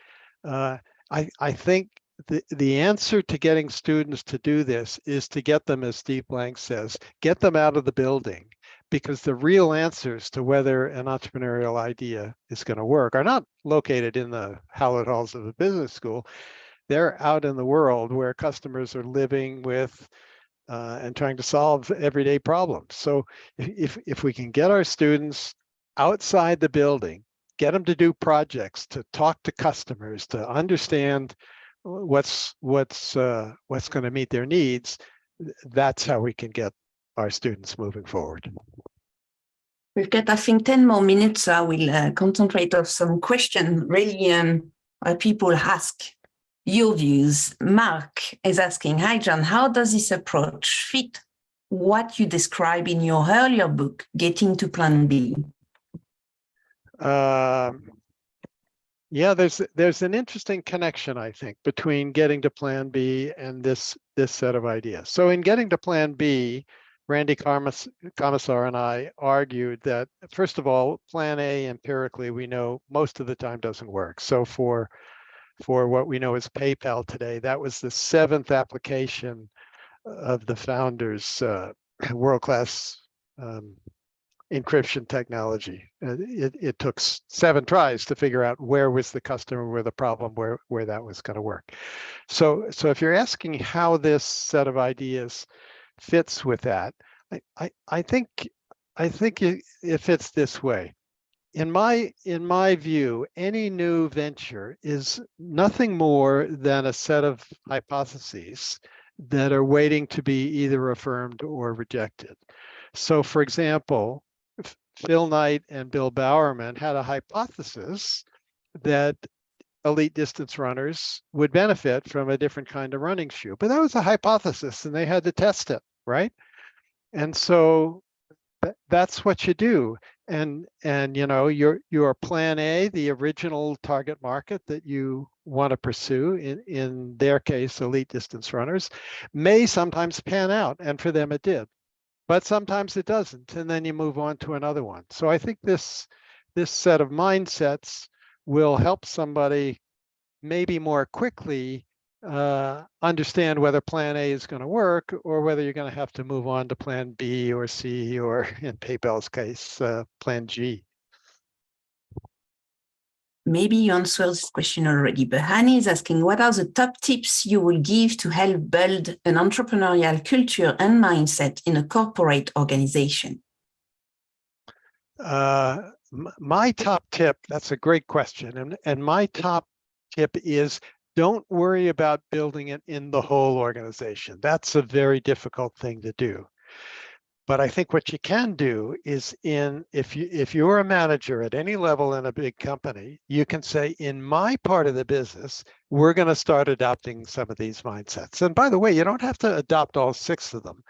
I think the answer to getting students to do this is to get them, as Steve Blank says, get them out of the building, because the real answers to whether an entrepreneurial idea is going to work are not located in the hallowed halls of a business school. They're out in the world where customers are living with and trying to solve everyday problems. So if we can get our students outside the building, get them to do projects, to talk to customers, to understand what's going to meet their needs, that's how we can get our students moving forward. We've got, I think, 10 more minutes. I will concentrate on some questions really people ask your views. Mark is asking, hi, John, how does this approach fit what you describe in your earlier book, Getting to Plan B? Yeah, there's an interesting connection, I think, between getting to Plan B and this set of ideas. So in Getting to Plan B, Randy Commissar and I argued that, first of all, Plan A, empirically, we know most of the time doesn't work. So for what we know as PayPal today, that was the 7th application of the founders' world-class encryption technology. It took 7 tries to figure out where was the customer, where the problem, where that was going to work. So if you're asking how this set of ideas fits with that. I think it fits this way. In my view, any new venture is nothing more than a set of hypotheses that are waiting to be either affirmed or rejected. So, for example, Phil Knight and Bill Bowerman had a hypothesis that elite distance runners would benefit from a different kind of running shoe, but that was a hypothesis, and they had to test it, right? And so that's what you do. And you know, your plan A, the original target market that you want to pursue, in their case, elite distance runners, may sometimes pan out, and for them it did. But sometimes it doesn't, and then you move on to another one. So I think this set of mindsets will help somebody maybe more quickly understand whether plan A is going to work, or whether you're going to have to move on to plan B or C, or in PayPal's case, plan G. Maybe you answered this question already, but Hani is asking, what are the top tips you will give to help build an entrepreneurial culture and mindset in a corporate organization? My top tip, that's a great question. And my top tip is, don't worry about building it in the whole organization. That's a very difficult thing to do. But I think what you can do is, if you're a manager at any level in a big company, you can say, in my part of the business, we're going to start adopting some of these mindsets. And by the way, you don't have to adopt all 6 of them.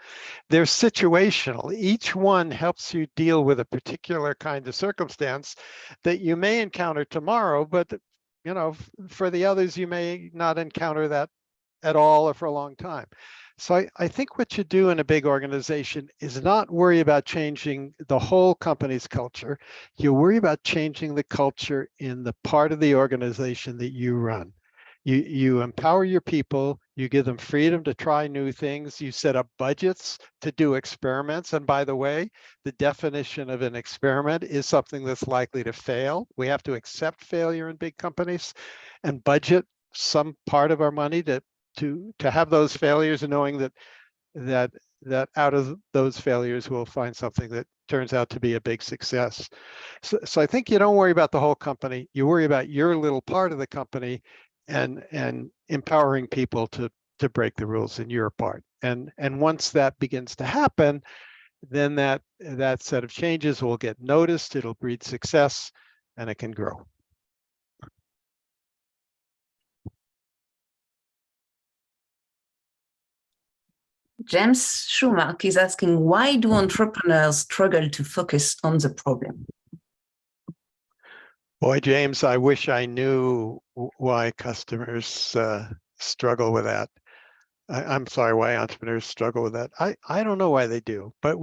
They're situational. Each one helps you deal with a particular kind of circumstance that you may encounter tomorrow, but you know, for the others, you may not encounter that at all or for a long time. So I think what you do in a big organization is not worry about changing the whole company's culture. You worry about changing the culture in the part of the organization that you run. You empower your people, you give them freedom to try new things, you set up budgets to do experiments. And by the way, the definition of an experiment is something that's likely to fail. We have to accept failure in big companies and budget some part of our money to have those failures, and knowing that out of those failures we'll find something that turns out to be a big success. So I think you don't worry about the whole company, you worry about your little part of the company, and empowering people to break the rules in your part. And once that begins to happen, then that set of changes will get noticed, it'll breed success, and it can grow. James Schumacher is asking, why do entrepreneurs struggle to focus on the problem? Boy, James, I wish I knew why customers struggle with that. I'm sorry, why entrepreneurs struggle with that. I don't know why they do, but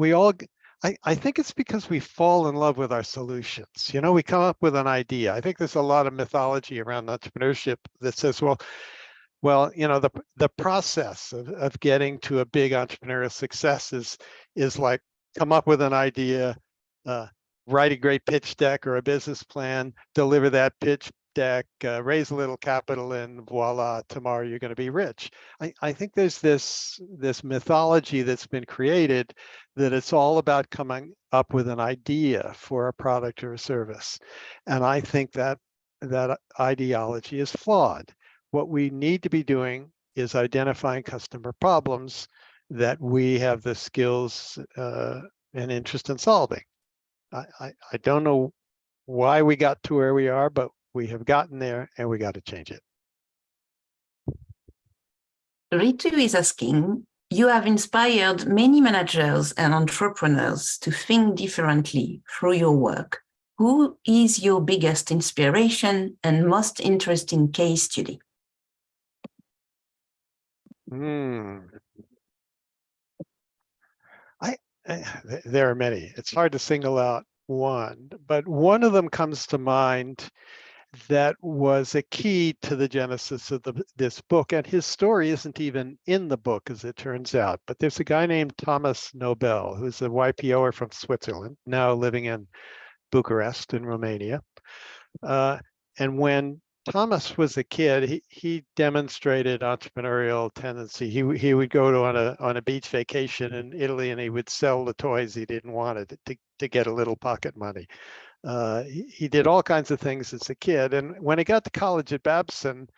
I think it's because we fall in love with our solutions. You know, we come up with an idea. I think there's a lot of mythology around entrepreneurship that says, well, you know, the process of getting to a big entrepreneurial success is like, come up with an idea, write a great pitch deck or a business plan, deliver that pitch deck, raise a little capital, and voila, tomorrow you're going to be rich. I think there's this mythology that's been created that it's all about coming up with an idea for a product or a service. And I think that ideology is flawed. What we need to be doing is identifying customer problems that we have the skills and interest in solving. I don't know why we got to where we are, but we have gotten there, and we got to change it. Ritu is asking, you have inspired many managers and entrepreneurs to think differently through your work. Who is your biggest inspiration and most interesting case study? There are many. It's hard to single out one, but one of them comes to mind that was a key to the genesis of this book. And his story isn't even in the book, as it turns out. But there's a guy named Thomas Nobel, who's a YPOer from Switzerland, now living in Bucharest in Romania. And when Thomas was a kid, he demonstrated entrepreneurial tendency. He would go on a beach vacation in Italy, and he would sell the toys he didn't want to get a little pocket money. He did all kinds of things as a kid, and when he got to college at Babson,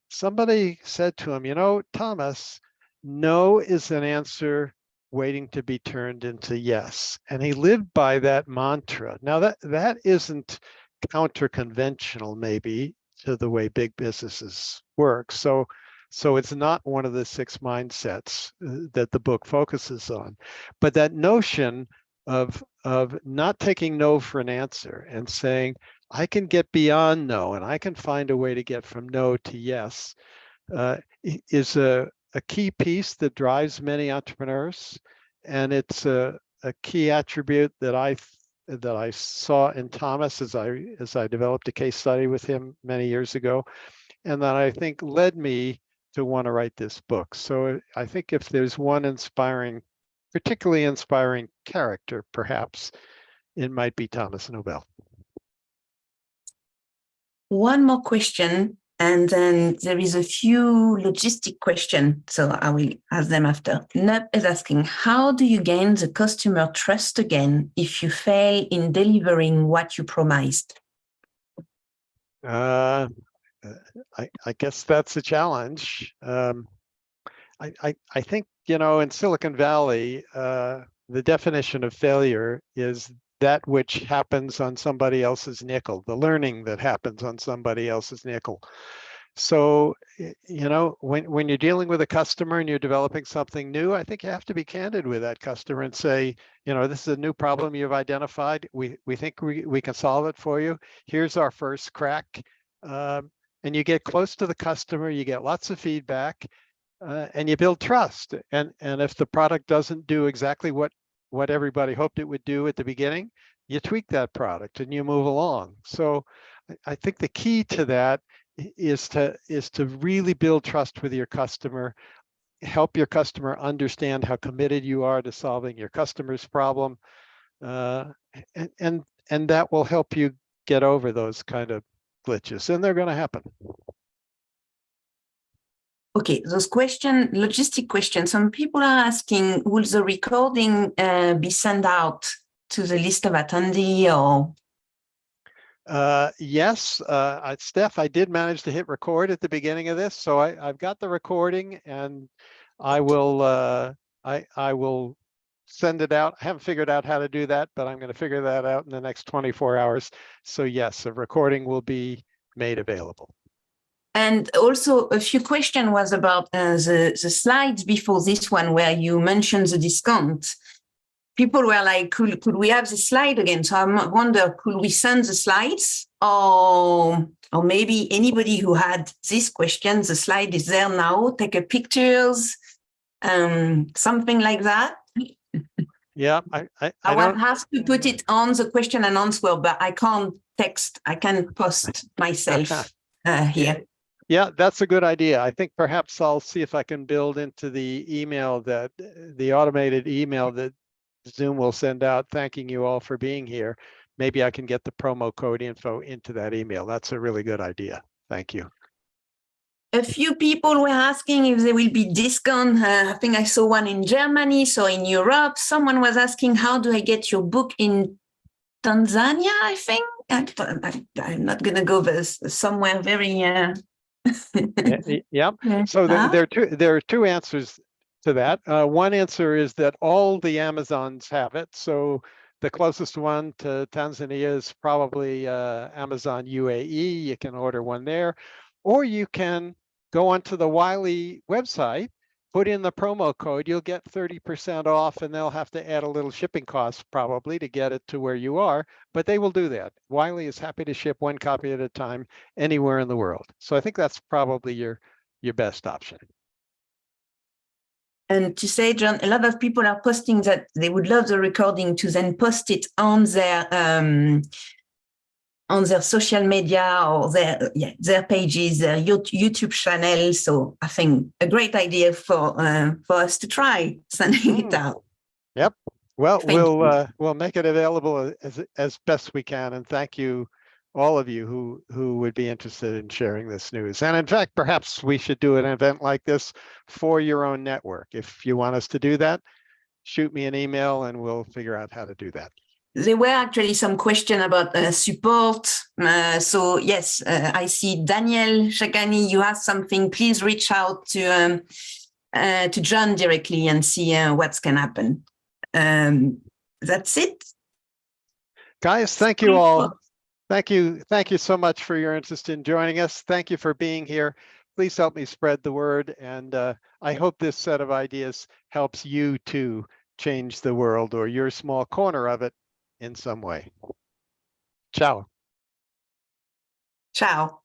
somebody said to him, Thomas, no is an answer waiting to be turned into yes. And he lived by that mantra. Now that isn't counter-conventional maybe to the way big businesses work. So it's not one of the 6 mindsets that the book focuses on. But that notion of not taking no for an answer and saying, I can get beyond no, and I can find a way to get from no to yes, is a key piece that drives many entrepreneurs. And it's a key attribute that I saw in Thomas as I developed a case study with him many years ago, and that I think led me to want to write this book. So I think if there's one particularly inspiring character, perhaps it might be Thomas Nobel. One more question, and then there is a few logistic questions, so I will ask them after. Nup is asking, how do you gain the customer trust again if you fail in delivering what you promised? I guess that's a challenge. I think, in Silicon Valley, the definition of failure is that which happens on somebody else's nickel, the learning that happens on somebody else's nickel. So, when you're dealing with a customer and you're developing something new, I think you have to be candid with that customer and say, this is a new problem you've identified. We think we can solve it for you. Here's our first crack. And you get close to the customer, you get lots of feedback, and you build trust. And if the product doesn't do exactly what everybody hoped it would do at the beginning, you tweak that product and you move along. So I think the key to that is to really build trust with your customer, help your customer understand how committed you are to solving your customer's problem, and that will help you get over those kind of glitches, and they're going to happen. Okay, those logistic questions. Some people are asking, will the recording be sent out to the list of attendee or? Yes, Steph, I did manage to hit record at the beginning of this, so I've got the recording, and I will send it out. I haven't figured out how to do that, but I'm going to figure that out in the next 24 hours. So yes, a recording will be made available. And also a few questions was about the slides before this one where you mentioned the discount. People were like, could we have the slide again? So I wonder, could we send the slides, or maybe anybody who had this question, the slide is there now, take a pictures, something like that. Yeah, I will have to put it on the question and answer, but I can't text. I can post myself here. Yeah, that's a good idea. I think perhaps I'll see if I can build into the email the automated email that Zoom will send out thanking you all for being here. Maybe I can get the promo code info into that email. That's a really good idea. Thank you. A few people were asking if there will be discount. I think I saw one in Germany, so in Europe. Someone was asking, how do I get your book in Tanzania, I think? I'm not going to go there, somewhere very... Yeah. So there are two answers to that. One answer is that all the Amazons have it. So the closest one to Tanzania is probably Amazon UAE. You can order one there, or you can go onto the Wiley website, put in the promo code, you'll get 30% off, and they'll have to add a little shipping cost probably to get it to where you are, but they will do that. Wiley is happy to ship one copy at a time anywhere in the world. So I think that's probably your best option. And to say, John, a lot of people are posting that they would love the recording to then post it on their social media or their pages, their YouTube channel. So I think a great idea for us to try sending it out. Yep. Well, we'll make it available as best we can. And thank you all of you who would be interested in sharing this news. And in fact, perhaps we should do an event like this for your own network. If you want us to do that, shoot me an email and we'll figure out how to do that. There were actually some questions about support. So yes, I see Daniel Shagani, you have something, please reach out to John directly and see what's can happen. That's it. Guys, thank you all. Thank you so much for your interest in joining us. Thank you for being here. Please help me spread the word. And I hope this set of ideas helps you to change the world or your small corner of it in some way. Ciao. Ciao.